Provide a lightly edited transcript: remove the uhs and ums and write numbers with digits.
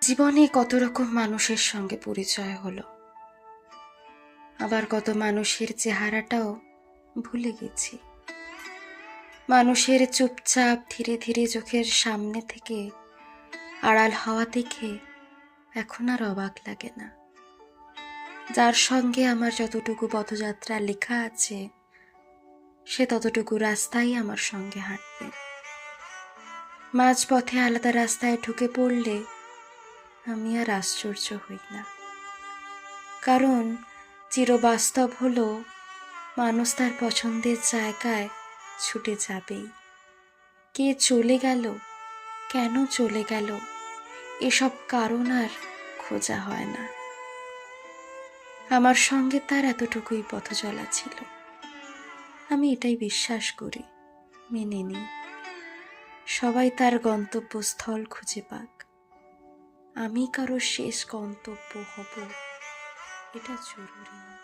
জীবনে কত রকম মানুষের সঙ্গে পরিচয় হলো, আবার কত মানুষের চেহারাটাও ভুলে গেছি। মানুষের চুপচাপ ধীরে ধীরে চোখের সামনে থেকে আড়াল হওয়া দেখে এখন আর অবাক লাগে না। যার সঙ্গে আমার যতটুকু পথযাত্রা লেখা আছে, সে ততটুকু রাস্তাই আমার সঙ্গে হাঁটবে। মাঝপথে আলাদা রাস্তায় ঢুকে পড়লে আমি আর আশ্চর্য হই না, কারণ চিরবাস্তব হলো মানুষ তার পছন্দের জায়গায় ছুটে যাবেই। কে চলে গেল, কেন চলে গেল, এসব কারণ আর খোঁজা হয় না। আমার সঙ্গে তার এতটুকুই পথ চলা ছিল, আমি এটাই বিশ্বাস করি, মেনে নিই। সবাই তার গন্তব্যস্থল খুঁজে পাক, আমি কারো শেষ গন্তব্য হব এটা জরুরি নয়।